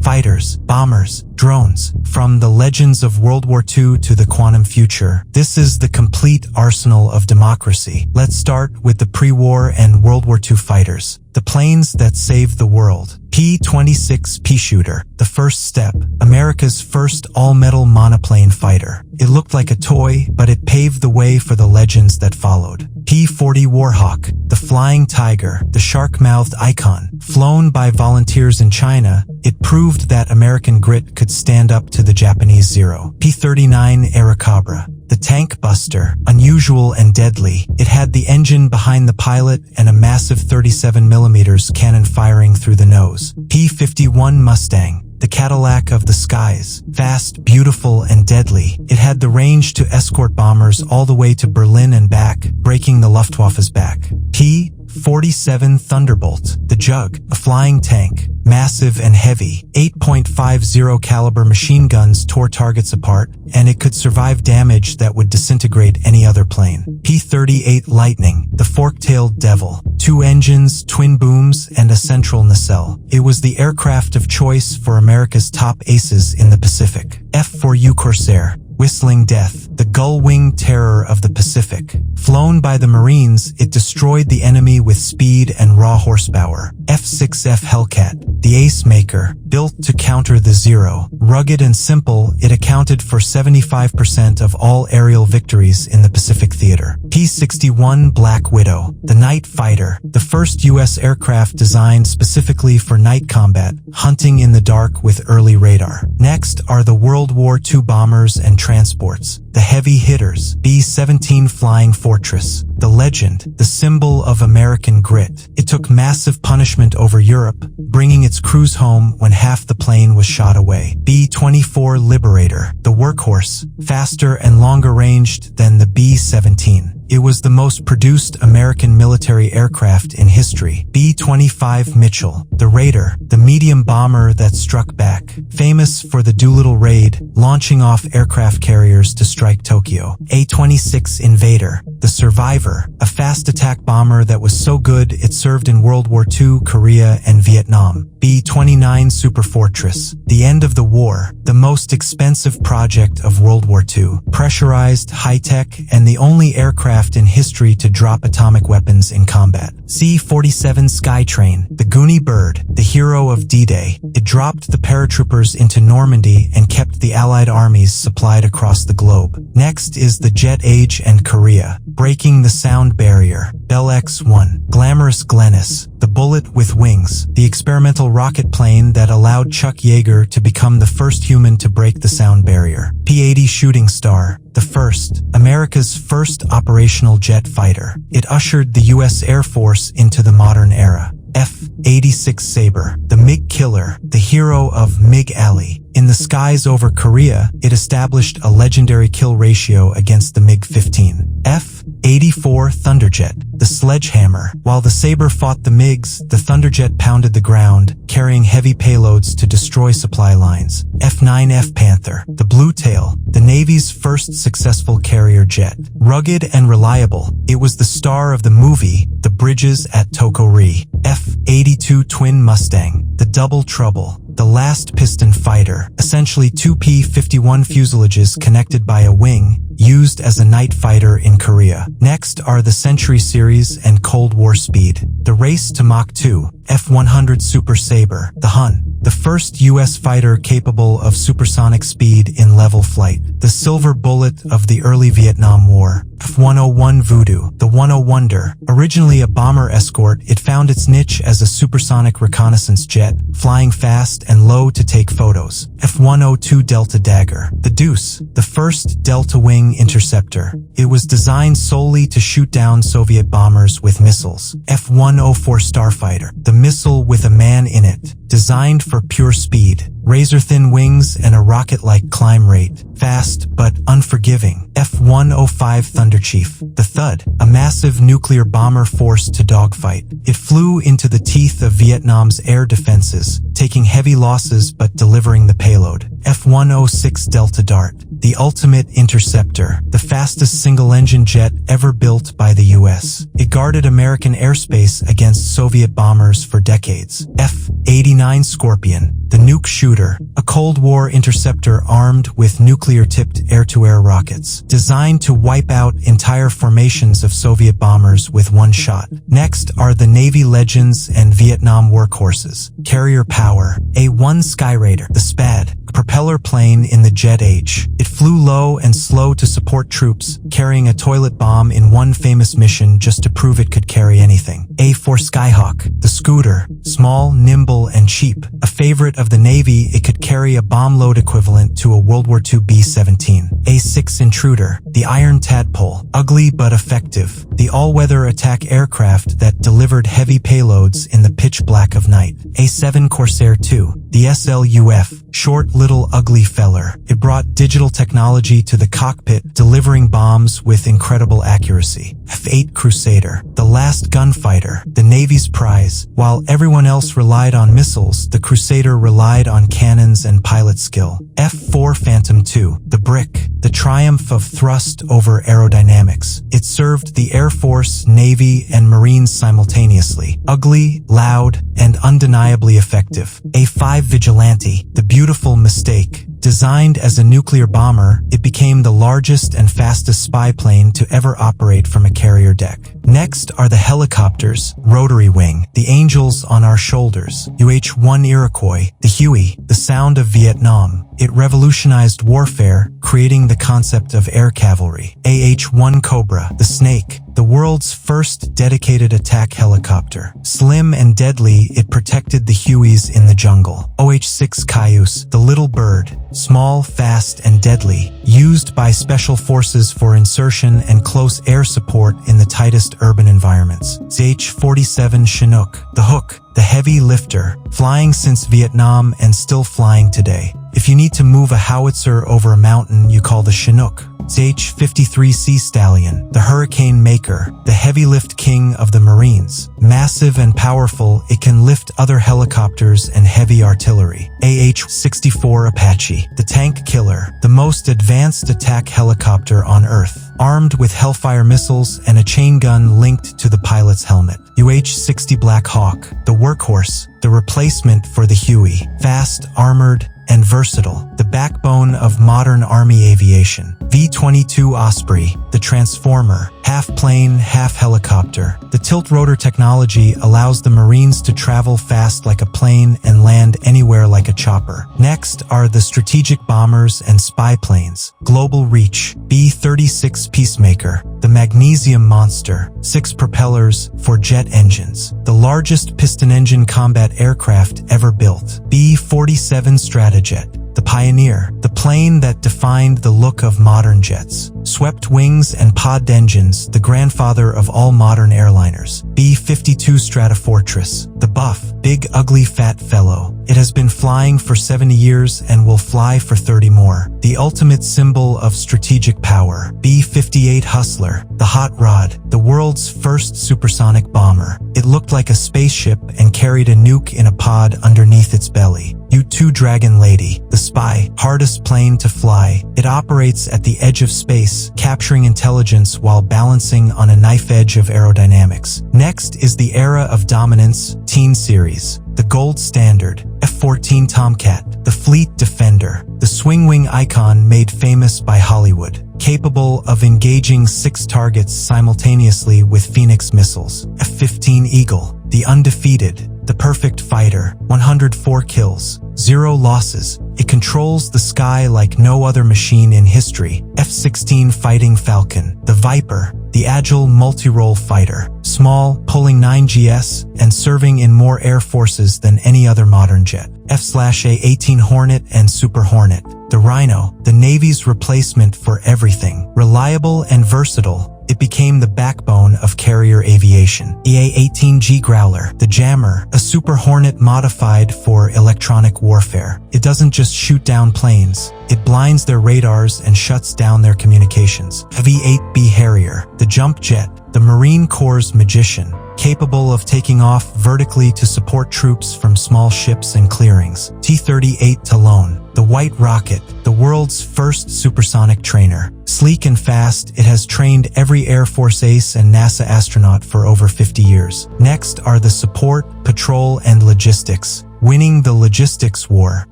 fighters, bombers, drones. From the legends of World War II to the quantum future, this is the complete arsenal of democracy. Let's start with the pre-war and World War II fighters. The planes that saved the world. P-26 Peashooter, the first step, America's first all-metal monoplane fighter. It looked like a toy, but it paved the way for the legends that followed. P-40 Warhawk, the flying tiger, the shark-mouthed icon. Flown by volunteers in China, it proved that American grit could stand up to the Japanese Zero. P-39 Airacobra, the tank buster, unusual and deadly. It had the engine behind the pilot and a massive 37mm cannon firing through the nose. P-51 Mustang, the Cadillac of the skies. Fast, beautiful, and deadly. It had the range to escort bombers all the way to Berlin and back, breaking the Luftwaffe's back. P-47 Thunderbolt, the Jug, a flying tank. Massive and heavy, 8.50 caliber machine guns tore targets apart, and it could survive damage that would disintegrate any other plane. P-38 Lightning, the fork-tailed devil, 2 engines, twin booms, and a central nacelle. It was the aircraft of choice for America's top aces in the Pacific. F-4U Corsair, Whistling Death, the gull-wing terror of the Pacific. Flown by the Marines, it destroyed the enemy with speed and raw horsepower. F-6F Hellcat, the ace maker, built to counter the Zero. Rugged and simple, it accounted for 75% of all aerial victories in the Pacific theater. P-61 Black Widow, the night fighter, the first U.S. aircraft designed specifically for night combat, hunting in the dark with early radar. Next are the World War II bombers and transports, the heavy hitters. B-17 Flying Fortress, the legend, the symbol of American grit. It took massive punishment over Europe, bringing its crews home when half the plane was shot away. B-24 Liberator, the workhorse, faster and longer ranged than the B-17. It was the most produced American military aircraft in history. B-25 Mitchell, the Raider, the medium bomber that struck back. Famous for the Doolittle raid, launching off aircraft carriers to strike Tokyo. A-26 Invader, the Survivor, a fast attack bomber that was so good it served in World War II, Korea, and Vietnam. B-29 Superfortress, the end of the war, the most expensive project of World War II. Pressurized, high-tech, and the only aircraft in history to drop atomic weapons in combat. C-47 Skytrain, the Goonie bird, the hero of D-Day. It dropped the paratroopers into Normandy and kept the Allied armies supplied across the globe. Next is the jet age and Korea, breaking the sound barrier. Bell X-1, Glamorous Glennis, the bullet with wings, the experimental rocket plane that allowed Chuck Yeager to become the first human to break the sound barrier. P-80 Shooting Star, the first, America's first operational jet fighter. It ushered the U.S. Air Force into the modern era. F-86 Sabre, the MiG killer, the hero of MiG Alley. In the skies over Korea, it established a legendary kill ratio against the MiG-15. F-84 Thunderjet, the sledgehammer. While the Sabre fought the MiGs, the Thunderjet pounded the ground, carrying heavy payloads to destroy supply lines. F-9F Panther, the Blue Tail, the Navy's first successful carrier jet. Rugged and reliable, it was the star of the movie The Bridges at Toko-Ri. F-82 Twin Mustang, the Double Trouble, the last piston fighter, essentially 2 P-51 fuselages connected by a wing, used as a night fighter in Korea. Next are the Century Series and Cold War Speed. The race to Mach 2, F-100 Super Sabre, the Hun, the first U.S. fighter capable of supersonic speed in level flight. The silver bullet of the early Vietnam War. F-101 Voodoo, the One-O-Wonder. Originally a bomber escort, it found its niche as a supersonic reconnaissance jet, flying fast and low to take photos. F-102 Delta Dagger, the Deuce, the first Delta Wing interceptor. It was designed solely to shoot down Soviet bombers with missiles. F-104 Starfighter, the missile with a man in it, designed for pure speed. Razor-thin wings and a rocket-like climb rate. Fast but unforgiving. F-105 Thunderchief, the Thud, a massive nuclear bomber forced to dogfight. It flew into the teeth of Vietnam's air defenses, taking heavy losses but delivering the payload. F-106 Delta Dart, the ultimate interceptor, the fastest single-engine jet ever built by the U.S. It guarded American airspace against Soviet bombers for decades. F-89 Scorpion, the nuke shooter, a Cold War interceptor armed with nuclear-tipped air-to-air rockets, designed to wipe out entire formations of Soviet bombers with one shot. Next are the Navy legends and Vietnam workhorses. Carrier power, A-1 Skyraider, the SPAD, a propeller plane in the jet age. It flew low and slow to support troops, carrying a toilet bomb in one famous mission just to prove it could carry anything. A-4 Skyhawk, the scooter, small, nimble, and cheap. A favorite of the Navy, it could carry a bomb load equivalent to a World War II B-17. A-6 Intruder, the Iron Tadpole, ugly but effective. The all-weather attack aircraft that delivered heavy payloads in the pitch black of night. A-7 Corsair II, the SLUF, short little ugly feller. It brought digital technology to the cockpit, delivering bombs with incredible accuracy. F-8 Crusader, the last gunfighter, the Navy's prize. While everyone else relied on missiles, the Crusader relied on cannons and pilot skill. F-4 Phantom II, the brick, the triumph of thrust over aerodynamics. It served the Air Force, Navy, and Marines simultaneously. Ugly, loud, and undeniably effective. A-5 Vigilante, the beautiful mistake. Designed as a nuclear bomber, it became the largest and fastest spy plane to ever operate from a carrier deck. Next are the helicopters, rotary wing, the angels on our shoulders. UH-1 Iroquois, the Huey, the sound of Vietnam. It revolutionized warfare, creating the concept of air cavalry. AH-1 Cobra, the snake, the world's first dedicated attack helicopter. Slim and deadly, it protected the Hueys in the jungle. OH-6 Cayuse, the little bird, small, fast, and deadly, used by special forces for insertion and close air support in the tightest urban environments. CH-47 Chinook, the Hook, the heavy lifter, flying since Vietnam and still flying today. If you need to move a howitzer over a mountain, you call the Chinook. CH-53 Sea Stallion, the Hurricane Maker, the heavy lift king of the Marines. Massive and powerful, it can lift other helicopters and heavy artillery. AH-64 Apache, the tank killer, the most advanced attack helicopter on Earth, armed with Hellfire missiles and a chain gun linked to the pilot's helmet. UH-60 Black Hawk, the workhorse, the replacement for the Huey, fast, armored, and versatile, the backbone of modern Army aviation. V-22 Osprey, the transformer, half plane, half helicopter. The tilt-rotor technology allows the Marines to travel fast like a plane and land anywhere like a chopper. Next are the strategic bombers and spy planes. Global Reach, B-36 Peacemaker, the magnesium monster, 6 propellers, 4 jet engines, the largest piston-engine combat aircraft ever built. B-47 Stratojet, the Pioneer, the plane that defined the look of modern jets. Swept wings and pod engines, the grandfather of all modern airliners. B-52 Stratofortress, the buff, big ugly fat fellow. It has been flying for 70 years and will fly for 30 more. The ultimate symbol of strategic power. B-58 Hustler, the hot rod, the world's first supersonic bomber. It looked like a spaceship and carried a nuke in a pod underneath its belly. U-2 Dragon Lady, the spy, hardest plane to fly. It operates at the edge of space, capturing intelligence while balancing on a knife edge of aerodynamics. Next is the era of dominance, Teen Series, the gold standard. F-14 Tomcat, the fleet defender, the swing-wing icon made famous by Hollywood, capable of engaging 6 targets simultaneously with Phoenix missiles. F-15 Eagle, the undefeated, the perfect fighter, 104 kills, 0 losses. It controls the sky like no other machine in history. F-16 Fighting Falcon, the Viper, the agile multi-role fighter, small, pulling 9 GS, and serving in more air forces than any other modern jet. F/A-18 Hornet and Super Hornet, the Rhino, the Navy's replacement for everything. Reliable and versatile, it became the backbone of carrier aviation. EA-18G Growler, the Jammer, a Super Hornet modified for electronic warfare. It doesn't just shoot down planes, it blinds their radars and shuts down their communications. V-8B Harrier, the Jump Jet, the Marine Corps' magician, capable of taking off vertically to support troops from small ships and clearings. T-38 Talon, the White Rocket, the world's first supersonic trainer. Sleek and fast, it has trained every Air Force ace and NASA astronaut for over 50 years. Next are the support, patrol, and logistics. Winning the logistics war.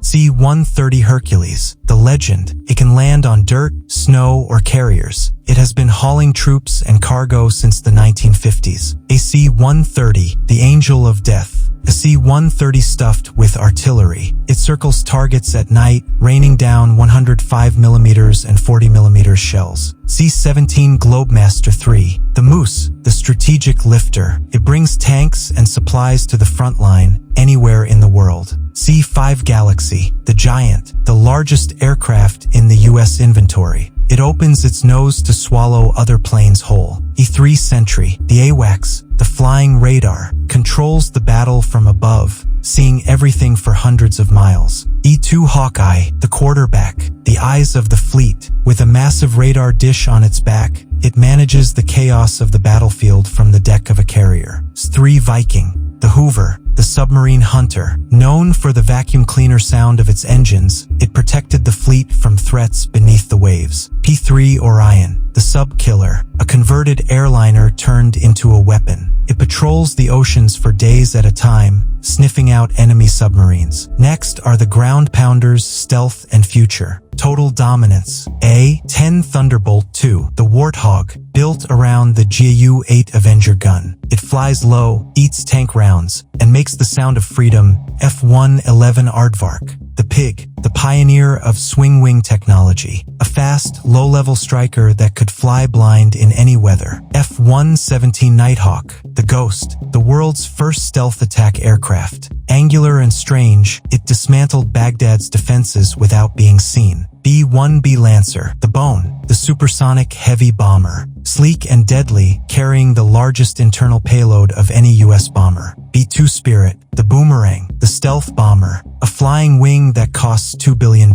C-130 Hercules, the legend. It can land on dirt, snow, or carriers. It has been hauling troops and cargo since the 1950s. A C-130, the Angel of Death. A C-130 stuffed with artillery. It circles targets at night, raining down 105mm and 40mm shells. C-17 Globemaster III, the Moose, the strategic lifter. It brings tanks and supplies to the front line, anywhere in the world. C-5 Galaxy, the Giant, the largest aircraft in the U.S. inventory. It opens its nose to swallow other planes whole. E-3 Sentry, the AWACS, the flying radar, controls the battle from above, seeing everything for hundreds of miles. E-2 Hawkeye, the quarterback, the eyes of the fleet. With a massive radar dish on its back, it manages the chaos of the battlefield from the deck of a carrier. S-3 Viking, the Hoover, the submarine hunter. Known for the vacuum cleaner sound of its engines, it protected the fleet from threats beneath the waves. P-3 Orion, the sub-killer, a converted airliner turned into a weapon. It patrols the oceans for days at a time, sniffing out enemy submarines. Next are the ground pounders, stealth, and future. Total dominance. A-10 Thunderbolt II, the Warthog, built around the GU-8 Avenger gun. It flies low, eats tank rounds, and makes the sound of freedom. F-111 Aardvark, the Pig, the pioneer of swing-wing technology. A fast, low-level striker that could fly blind in any weather. F-117 Nighthawk, the Ghost, the world's first stealth attack aircraft. Angular and strange, it dismantled Baghdad's defenses without being seen. B-1B Lancer, the Bone, the supersonic heavy bomber. Sleek and deadly, carrying the largest internal payload of any U.S. bomber. B-2 Spirit, the Boomerang, the stealth bomber, a flying wing that costs $2 billion,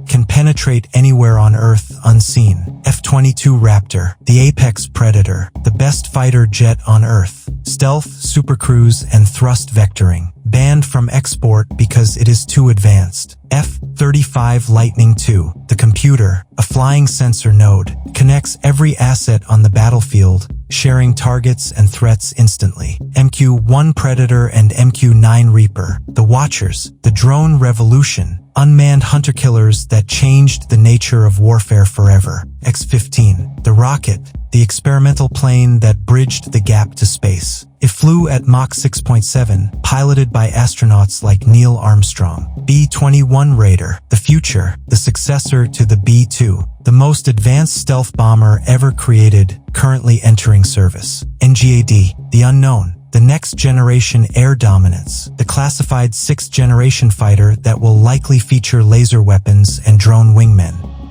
can penetrate anywhere on Earth unseen. F-22 Raptor, the apex predator, the best fighter jet on Earth. Stealth, supercruise, and thrust vectoring. Banned from export because it is too advanced. F-35 Lightning II, the computer, a flying sensor node, connects every asset on the battlefield, sharing targets and threats instantly. MQ-1 Predator and MQ-9 Reaper, the Watchers, the drone revolution, unmanned hunter-killers that changed the nature of warfare forever. X-15, the Rocket, the experimental plane that bridged the gap to space. It flew at Mach 6.7, piloted by astronauts like Neil Armstrong. B-21 Raider, the Future, the successor to the B-2, the most advanced stealth bomber ever created, currently entering service. NGAD, the Unknown, the next-generation air dominance, the classified sixth-generation fighter that will likely feature laser weapons and drone wingmen.